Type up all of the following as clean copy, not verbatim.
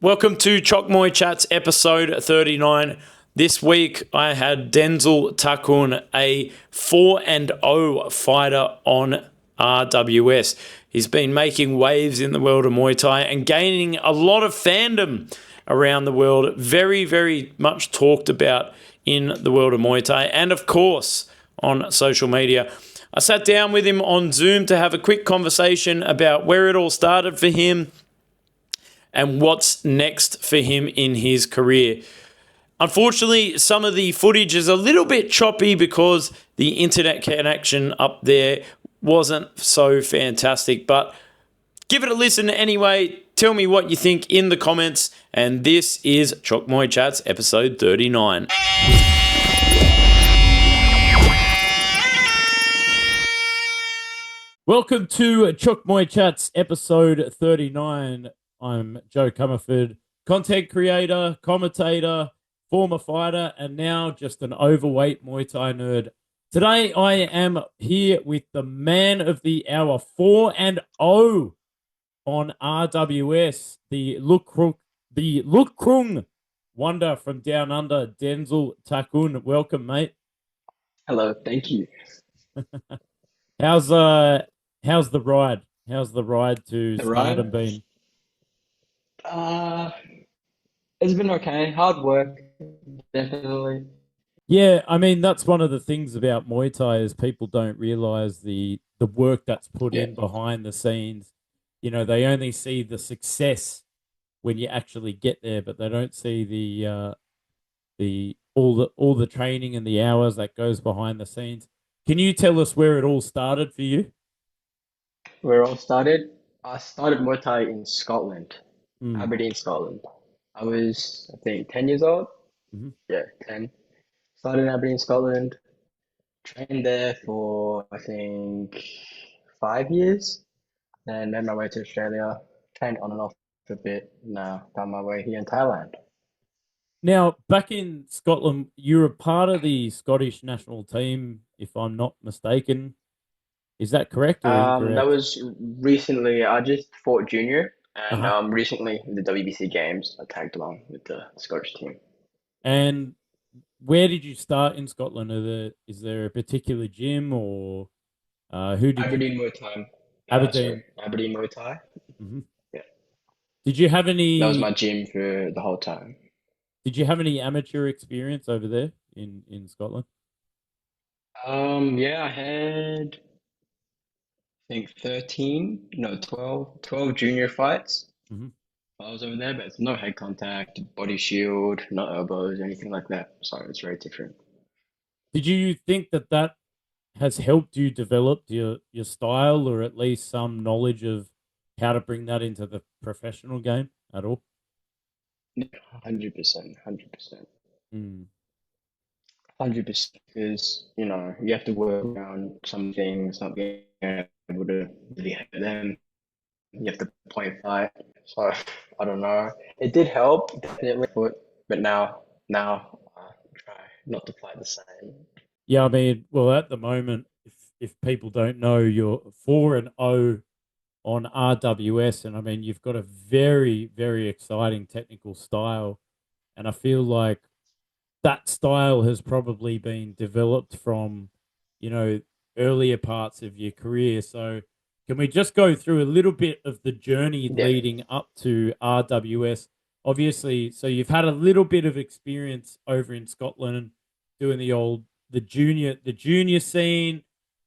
Welcome to Chok Muay Chats episode 39. This week I had Denzel Thakun, a 4-0 fighter on RWS. He's been making waves in the world of Muay Thai and gaining a lot of fandom around the world. Very, very much talked about in the world of Muay Thai and, of course, on social media. I sat down with him on Zoom to have a quick conversation about where it all started for him and what's next for him in his career. Unfortunately, some of the footage is a little bit choppy because the internet connection up there wasn't so fantastic, but give it a listen anyway. Tell me what you think in the comments, and this is Chok Muay Chats episode 39. Welcome to Chok Muay Chats episode 39. I'm Joe Comerford, content creator, commentator, former fighter, and now just an overweight Muay Thai nerd. Today I am here with the man of the hour, 4-0 on RWS, the Lukrung wonder from down under, Denzel Thakun. Welcome, mate. Hello, thank you. How's the ride? How's the ride to The stardom ride? been? Uh, it's been okay. Hard work, definitely. Yeah, I mean that's one of the things about Muay Thai is people don't realize the work that's put Yeah, in behind the scenes. You know, they only see the success when you actually get there, but they don't see the all the training and the hours that goes behind the scenes. Can you tell us where it all started for you? where it all started. I started Muay Thai in Scotland, Mm. Aberdeen, Scotland. I was, I think, 10 years old. Hmm. Yeah, 10. Started in Aberdeen, Scotland. Trained there for, I think, 5 years. Then made my way to Australia. Trained on and off a bit. Now found my way here in Thailand. Now, back in Scotland, you were part of the Scottish national team, if I'm not mistaken. Is that correct or That incorrect? was recently, I just fought junior, and Uh-huh. recently in the WBC games, I tagged along with the Scottish team. And where did you start in Scotland? Is there a particular gym or who did you Aberdeen Muay Thai. Sorry, Aberdeen? Aberdeen Muay Thai. Hmm. Yeah, Did you have that was any my gym for the whole time. amateur experience over there in Scotland? Yeah, I had, I think 13, no, 12 junior fights. Hmm. I was over there, but it's no head contact, body shield, no elbows, anything like that. So it's very different. Did you think that has helped you develop your style or at least some knowledge of how to bring that into the professional game at all? 100%, 100%. Mm. 100% because you have to work around some things, not being able to really hit them. You have to play fight. So I don't know. It did help definitely, but now try not to fight the same. Yeah, I mean, well, at the moment, if people don't know, you're 4-0 on RWS, and I mean, you've got a very, very exciting technical style, and I feel like that style has probably been developed from, you know, earlier parts of your career. So, can we just go through a little bit of the journey Yeah, leading up to RWS? Obviously, so you've had a little bit of experience over in Scotland doing the junior scene,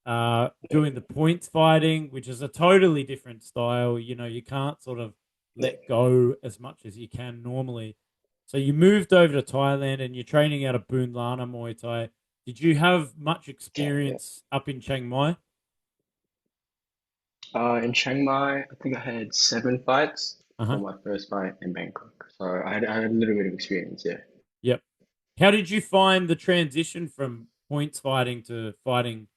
yeah, doing the points fighting, which is a totally different style. You know, you can't sort of yeah, let go as much as you can normally. So you moved over to Thailand and you're training out of Boon Lana Muay Thai. Did you have much yeah, yeah. experience up in Chiang Mai? In Chiang Mai, I think I had 7 fights Uh-huh. before my first fight in Bangkok. So I had a little bit of experience, yeah. Yep. How did you find the transition from points fighting to fighting,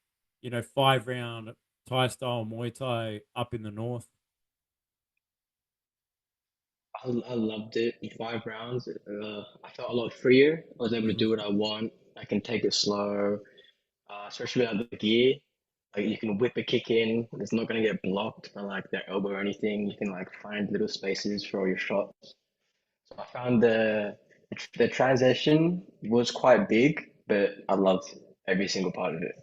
5 round Thai style Muay Thai up in the north? I loved it in 5 rounds. I felt a lot freer. I was able to Hmm. do what I want. I can take it slow, especially without the gear. Like you can whip a kick in. It's not gonna get blocked by like their elbow or anything. You can like find little spaces for all your shots. I found the transition was quite big, but I loved every single part of it.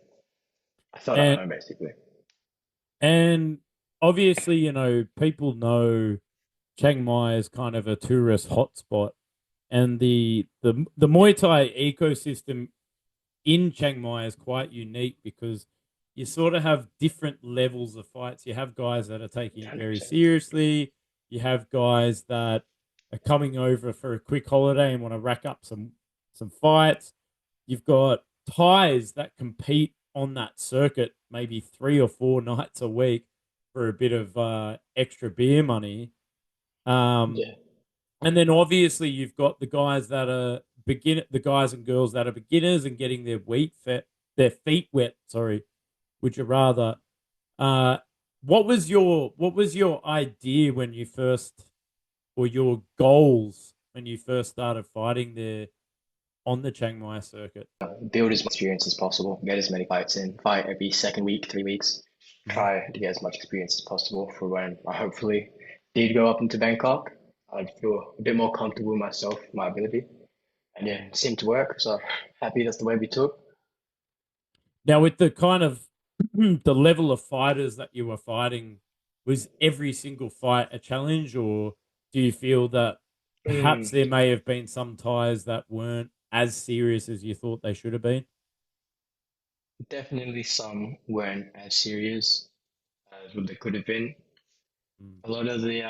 I felt at And home basically. and obviously, people know Chiang Mai is kind of a tourist hotspot, and the Muay Thai ecosystem in Chiang Mai is quite unique because you sort of have different levels of fights. You have guys that are taking it very 100%. seriously. You have guys that are coming over for a quick holiday and want to rack up some fights. You've got Thais that compete on that circuit maybe 3 or 4 nights a week for a bit of extra beer money. Um, Yeah. and then obviously you've got the guys that are the guys and girls that are beginners and getting their feet wet. Sorry, would you rather? Uh, what was your idea when you first, or your goals when you first started fighting there on the Chiang Mai circuit? Build as much experience as possible, get as many fights in, fight every second week, 3 weeks. Mhm. Try to get as much experience as possible for when I hopefully did go up into Bangkok. I'd feel a bit more comfortable with myself, my ability. And yeah, it seemed to work. So happy that's the way we took. Now, with the kind of the level of fighters that you were fighting, was every single fight a challenge, or do you feel that perhaps Mm, there may have been some ties that weren't as serious as you thought they should have been? definitely some weren't as serious as what they could have been. Mm, A lot of the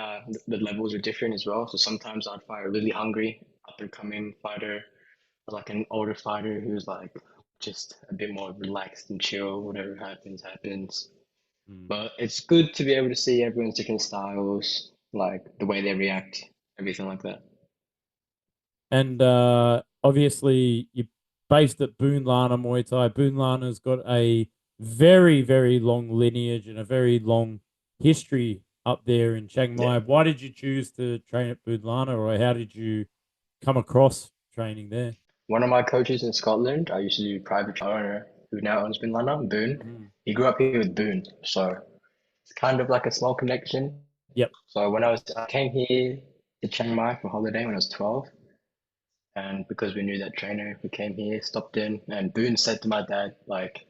levels are different as well. So sometimes I'd fight a really hungry up and coming fighter, or like an older fighter who's like just a bit more relaxed and chill. Whatever happens, happens. mm. But it's good to be able to see everyone's different styles, like the way they react, everything like that. And obviously, you're based at Boon Lana Muay Thai. Boon Lana's got a very, very long lineage and a very long history up there in Chiang Yeah. Mai. Why did you choose to train at Boon Lana, or how did you come across training there? One of my coaches in Scotland, I used to do private owner who now owns Bin Lana, Boone. Mm. He grew up here with Boone, so it's kind of like a small connection. Yep. So I came here to Chiang Mai for holiday when I was 12, and because we knew that trainer, we came here, stopped in, and Boone said to my dad, like,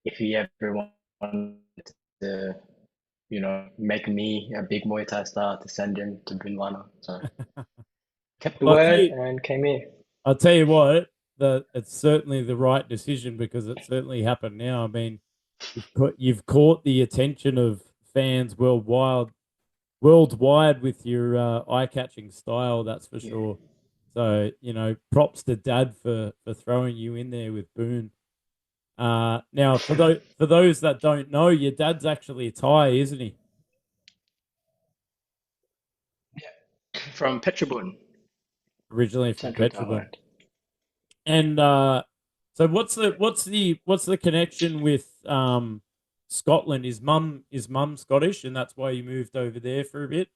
if he ever wanted to, make me a big Muay Thai star, to send him to Bin Lana. So kept the Well, word and came here. I'll tell you what, that it's certainly the right decision because it certainly happened now. I mean, you've caught the attention of fans worldwide with your eye-catching style, that's for Yeah. sure. So, props to Dad for throwing you in there with Boone. Now, for those that don't know, your dad's actually Thai, isn't he? From Petrobun, Originally from Central Petrobras. Thailand. And so what's the connection with Scotland? Is mum Scottish, and that's why you moved over there for a bit?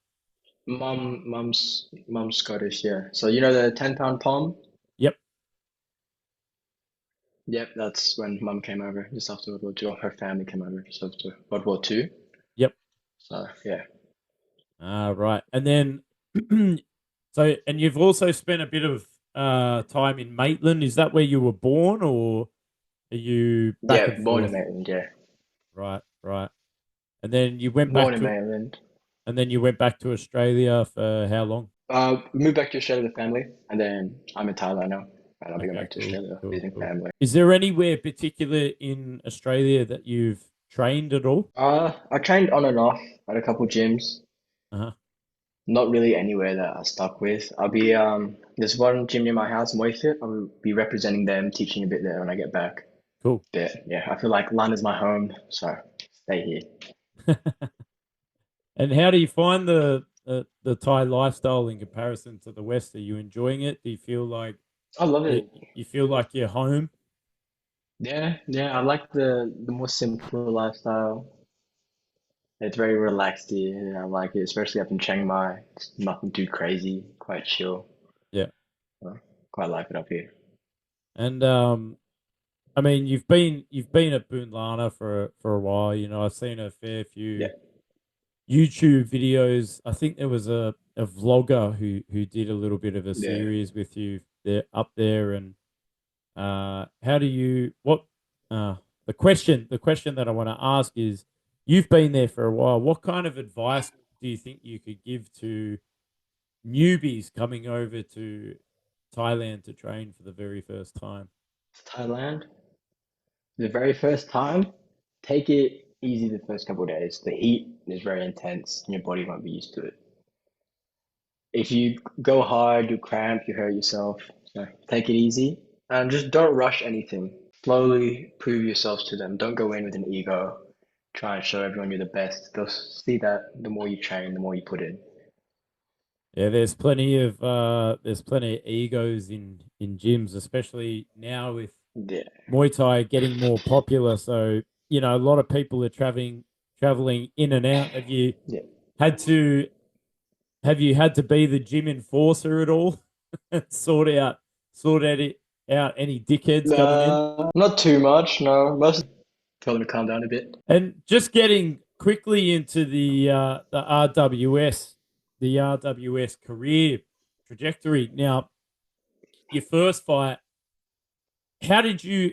Mum's Scottish, yeah. So you know the 10 pound palm? Yep, Yep, that's when mum came over just after World War II. Or her family came over just after World War II. yep. So yeah. Right. And then and you've also spent a bit of time in Maitland. Is that where you were born, or are you back Yeah, and born in forth? Maitland, yeah. Right, right. And then you went Born back in to Maitland. Australia for how long? We moved back to Australia with family, and then I'm in Thailand now, and I'll be going Okay, back to cool, Australia cool, visiting cool. family. Is there anywhere particular in Australia that you've trained at all? I trained on and off at a couple gyms. Uh-huh. Not really anywhere that I stuck with. There's one gym near my house, Muay Fit. I'll be representing them, teaching a bit there when I get back. Cool. But yeah, I feel like London's my home, so stay here. And how do you find the Thai lifestyle in comparison to the West? Are you enjoying it? Do you feel like I love you, it. you feel like you're home? Yeah, yeah, I like the more simple lifestyle. It's very relaxed here. And I like it, especially up in Chiang Mai. It's nothing too crazy, quite chill. Yeah. Uh, Quite like it up here. And I mean, you've been at Boon Lana for a while. I've seen a fair Yeah, few YouTube videos. I think there was a vlogger who did a little bit of a Yeah. series with you there up there, and how do you what the question that I want to ask is, you've been there for a while. What kind of advice do you think you could give to newbies coming over to Thailand to train for the very first time? Thailand, the very first time, take it easy the first couple of days. The heat is very intense and your body won't be used to it. If you go hard, you cramp, you hurt yourself. So take it easy and just don't rush anything. Slowly prove yourselves to them. Don't go in with an ego. Try and show everyone you're the best. They'll see that the more you train, the more you put in. Yeah, there's plenty of egos in gyms, especially now with Yeah, Muay Thai getting more popular. So, a lot of people are traveling in and out. yeah. Had to have you had to be the gym enforcer at all and sort out any dickheads coming in? Not too much, no. Most tell them to calm down a bit. And just getting quickly into the RWS career trajectory. Now, your first fight, how did you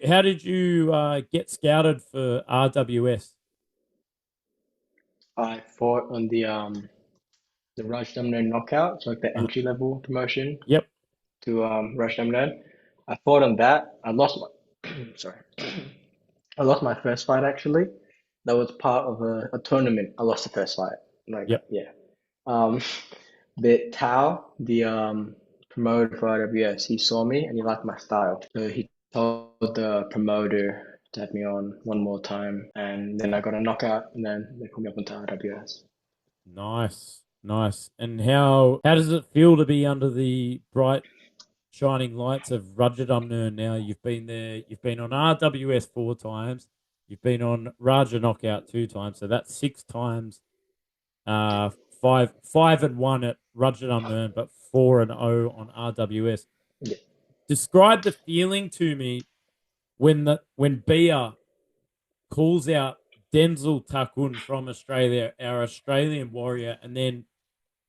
get scouted for RWS? I fought on the Rajadamnern knockout, it's like the Uh, entry level promotion yep, to Rajadamnern. I fought on that. I lost my sorry. I lost my first fight actually. That was part of a tournament. I lost the first fight. Like yep. yeah. Um but Tao, the promoter for RWS, he saw me and he liked my style. So he told the promoter to have me on one more time and then I got a knockout and then they put me up onto RWS. Nice, nice. And how does it feel to be under the bright shining lights of Rajadamnern now? You've been there. You've been on RWS 4 times. You've been on Raja Knockout 2 times. So that's 6 times. Uh, five and one at Rajadamnern, but 4-0 on RWS. Yeah. Describe the feeling to me when Bia calls out Denzel Thakun from Australia, our Australian warrior, and then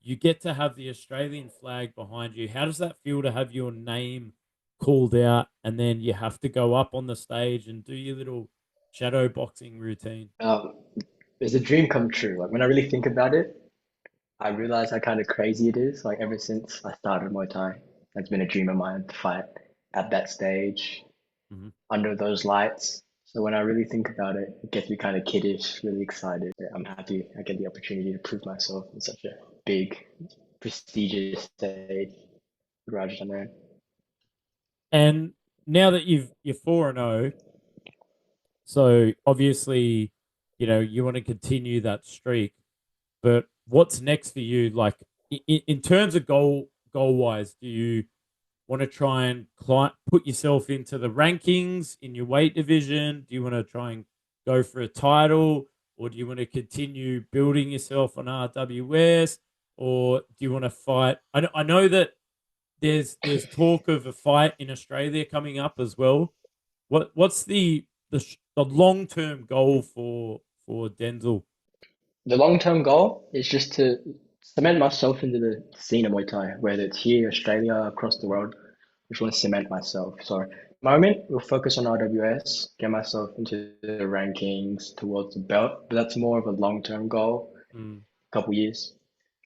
you get to have the Australian flag behind you. How does that feel to have your name called out and then you have to go up on the stage and do your little shadow boxing routine? Um, it's a dream come true. Like when I really think about it, I realize how kind of crazy it is. Like ever since I started Muay Thai, it's been a dream of mine to fight at that stage Mhm. under those lights. So when I really think about it, it gets me kind of kiddish, really excited. I'm happy I get the opportunity to prove myself in such a big, prestigious stage. Rajadamnern. And now that you're 4-0, so obviously, you want to continue that streak. But what's next for you? Like in terms of goal wise, do you want to try and put yourself into the rankings in your weight division? Do you want to try and go for a title, or do you want to continue building yourself on RWS, or do you want to fight? I know that there's talk of a fight in Australia coming up as well. What's the long term goal for Denzel? The long-term goal is just to cement myself into the scene of Muay Thai, whether it's here, Australia, across the world. I just want to cement myself. So, moment, we'll focus on RWS, get myself into the rankings towards the belt, but that's more of a long-term goal, Mm, a couple years.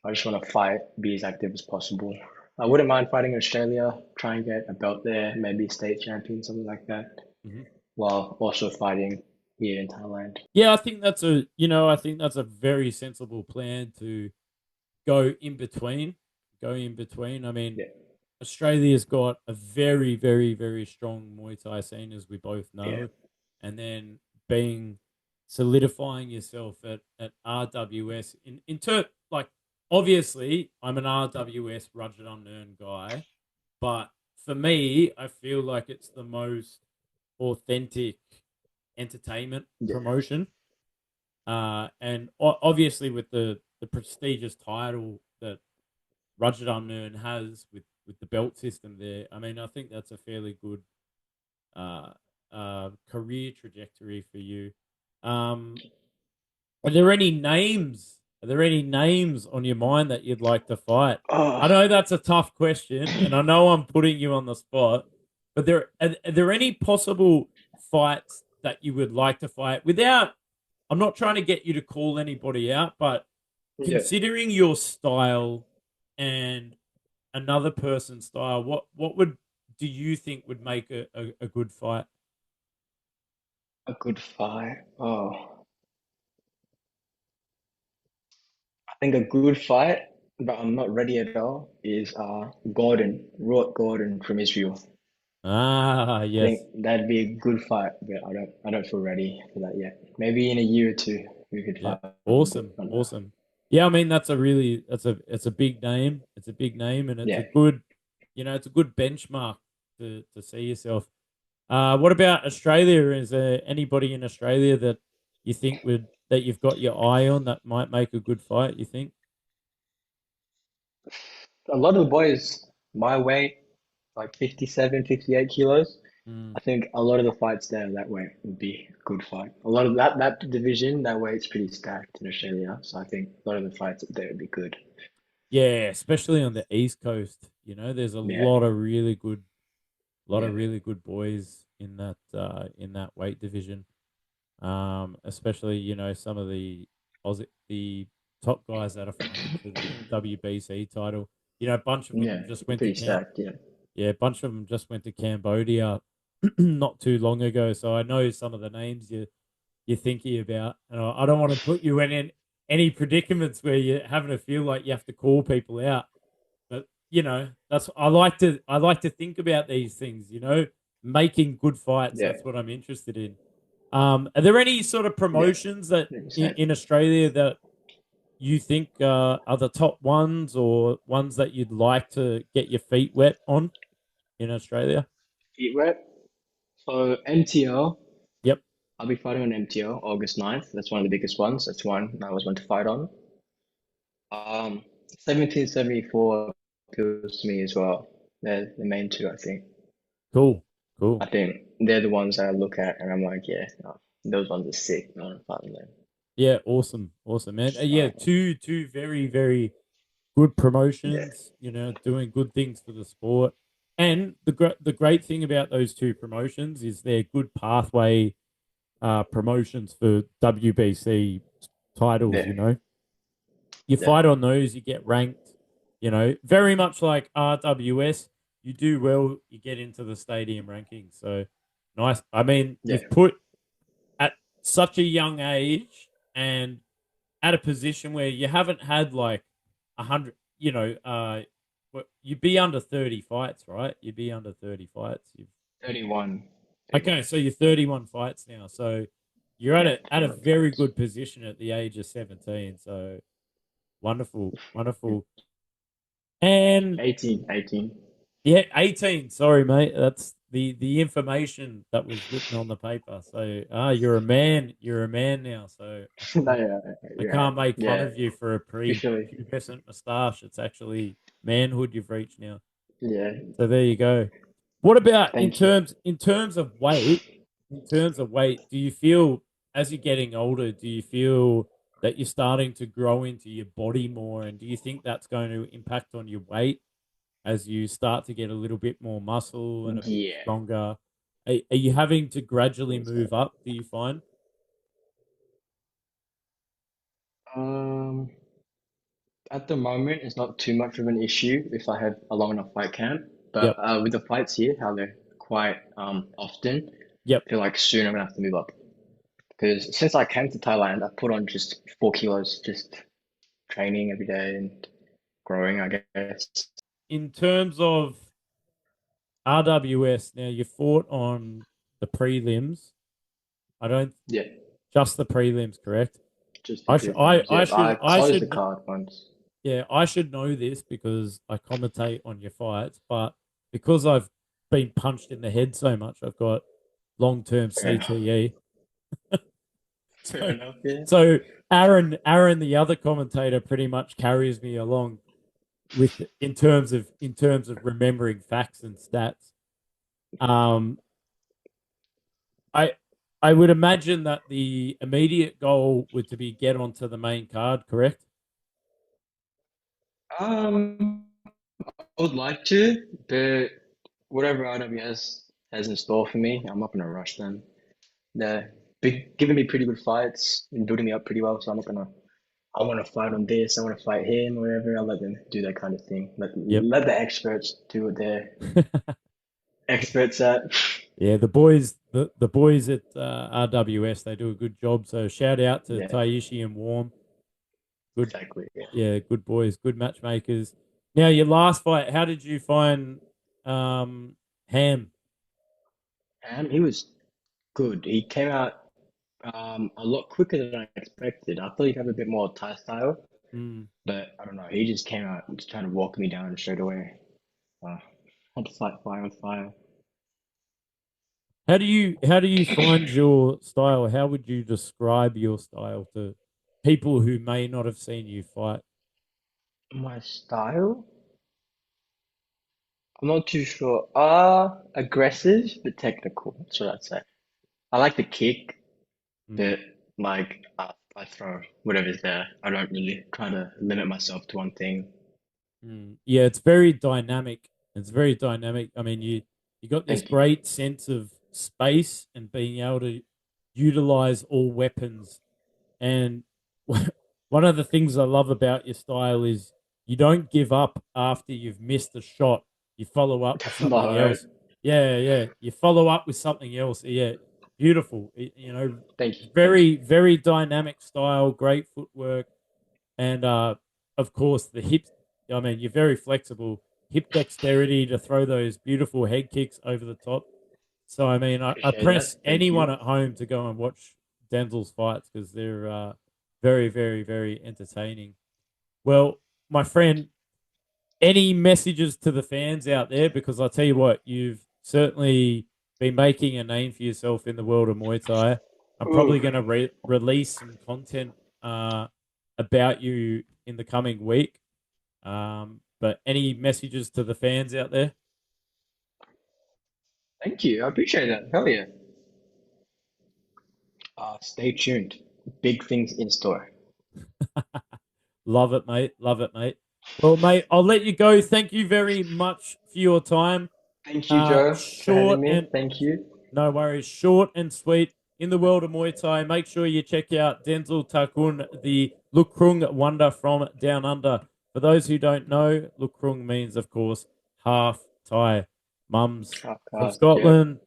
I just want to fight, be as active as possible. I wouldn't mind fighting in Australia, try and get a belt there, maybe a state champion, something like that, mhm. while also fighting here in Thailand. Yeah, I think that's a very sensible plan to go in between. Go in between. I mean, Yeah, Australia's got a very, very, very strong Muay Thai scene, as we both yeah, know, and then being solidifying yourself at RWS like obviously I'm an RWS Rajadamnern guy, but for me, I feel like it's the most authentic entertainment yeah, promotion. And obviously with the prestigious title that Rajadamnern has with the belt system there, I mean, I think that's a fairly good uh, career trajectory for you. Um, are there any names Are there any names on your mind that you'd like to fight? I Oh, know that's a tough question, and I know I'm putting you on the spot, but are there any possible fights that you would like to fight without? I'm not trying to get you to call anybody out, but yeah, considering your style and another person's style, what would do you think would make a good fight? a good fight. Oh, I think a good fight, but I'm not ready at all, is Gordon from Israel. Ah, I think yes. that'd be a good fight, but I don't feel ready for that yet. Maybe in a year or two we could Yeah. fight, but Awesome. not now. Awesome. Yeah, I mean that's a big name. It's a big name and it's a Yeah. good it's a good benchmark to see yourself. What about Australia? Is there anybody in Australia that you think would that you've got your eye on that might make a good fight, you think? A lot of the boys my weight, like 57, 58 kilos. Mm. I think a lot of the fights there that weight would be a good fight. A lot of that division, that weight's pretty stacked in Australia. So I think a lot of the fights up there would be good. Yeah, especially on the East Coast. There's a Yeah, lot yeah, of really good boys in that weight division. Especially some of the top guys that are fighting for the WBC title. A bunch of them yeah. just went to Pretty camp. stacked. Yeah, Yeah, a bunch of them just went to Cambodia not too long ago. So I know some of the names you're thinking about, and I don't want to put you in any predicaments where you're having to feel like you have to call people out. But that's I like to think about these things. Making good fights. yeah. That's what I'm interested in. Are there any sort of Yeah, promotions that 100%. in Australia that you think are the top ones or ones that you'd like to get your feet wet on in Australia? Feet wet. So MTL, Yep. I'll be fighting on MTL August 9th. That's one of the biggest ones. That's one I always want to fight on. 1774 appeals to me as well. They're the main two, I think. Cool. Cool. I think they're the ones that I look at and I'm like, yeah, no, those ones are sick. I want to fight them. Yeah. Awesome. Awesome, man. Yeah. Uh, Two very very good yeah, promotions. Doing good things for the sport. And the great thing about those two promotions is they're good pathway promotions for WBC titles. yeah, You yeah, fight on those, you get ranked, very much like RWS. You do well, you get into the stadium rankings. So nice. I mean, yeah, you've put at such a young age and at a position where you haven't had like 100, you'd be under 30 fights, right? You'd be under 30 fights. 31, Okay, 31. so you're 31 fights now. So you're at Yeah, a 31 very fights. good position at the age of 17. So wonderful, wonderful. And 18, 18. yeah, 18. Sorry, mate. That's the information that was written on the paper. So, you're a man. You're a man now. So No, yeah, I you're right. can't make fun Yeah, of you for a officially. pre-pubescent moustache. It's actually manhood you've reached now. Yeah, So there you go. What about thank you. in terms of weight? In terms of weight, do you feel as you're getting older, do you feel that you're starting to grow into your body more, and do you think that's going to impact on your weight as you start to get a little bit more muscle and a bit Yeah. stronger? Are you having to gradually Think so. move up? Do you find? Um, at the moment, it's not too much of an issue if I have a long enough fight camp. But Yep. with the fights here, how they're quite often, Yep. I feel like soon I'm gonna have to move up. Because since I came to Thailand, I put on just 4 kilos, just training every day and growing, I guess. In terms of RWS, now you fought on the prelims. I don't Yeah, just the prelims, correct? just the prelims. I Yeah, I should closed the card once. yeah, I should know this because I commentate on your fights, but because I've been punched in the head so much, I've got long-term Fair enough. CTE. Fair So enough. Yeah. so Aaron, the other commentator, pretty much carries me along with in terms of remembering facts and stats. Um, I I would imagine that the immediate goal would to be get onto the main card, correct? I would like to, but whatever RWS has in store for me, I'm not gonna rush them. They're giving me pretty good fights and building me up pretty well, so I'm not gonna. I want to fight on this. I want to fight him, whatever. I'll let them do that kind of thing. Yep. Let the experts do what they're experts at. Yeah, the boys at RWS, they do a good job. So shout out to Yeah, Taishi and Warm. Good, exactly. Yeah. yeah, good boys, good matchmakers. Now, your last fight, how did you find Ham? And he was good. He came out a lot quicker than I expected. I thought he'd have a bit more Thai style, Mm. but I don't know. He just came out just trying to walk me down straight away. Had to fight fire with fire. How do you find your style? How would you describe your style to people who may not have seen you fight? My style? I'm not too sure. Aggressive but technical. That's what I'd say. I like the kick, Mm. but I throw whatever's there. I don't really try to limit myself to one thing. Yeah, it's very dynamic. It's very dynamic. I mean, you got this Thank you. great sense of space and being able to utilize all weapons. And one of the things I love about your style is you don't give up after you've missed a shot. You follow up with something No, else. Yeah, yeah. You follow up with something else. Yeah, beautiful. thank you, thank Very, you. very dynamic style, great footwork. And of course, the hips. I mean, you're very flexible. Hip dexterity to throw those beautiful head kicks over the top. So, I mean, I Appreciate press that. Thank anyone you. at home to go and watch Denzel's fights because they're very, very, very entertaining. Well, my friend, any messages to the fans out there? Because I tell you what, you've certainly been making a name for yourself in the world of Muay Thai. I'm Ooh, probably going to release some content about you in the coming week. But any messages to the fans out there? thank you. I appreciate that. Hell yeah. Stay tuned. Big things in store. Love it, mate. Love it, mate. Well, mate, I'll let you go. Thank you very much for your time. Thank you, Joe, for having Short me. and Thank you. No worries. Short and sweet. In the world of Muay Thai, make sure you check out Denzel Thakun, the Lukrung wonder from Down Under. For those who don't know, Lukrung means, of course, half Thai. Mum's from Yeah. Scotland,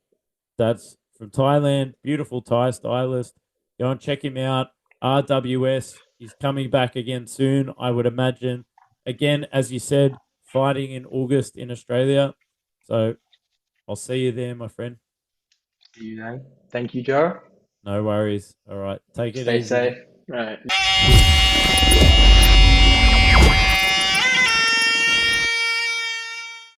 dad's from Thailand. Beautiful Thai stylist. Go and check him out. RWS is coming back again soon, I would imagine. Again, as you said, fighting in August in Australia. So I'll see you there, my friend. See you then. Thank you, Joe. No worries. All right. Take it Stay easy. safe. All right.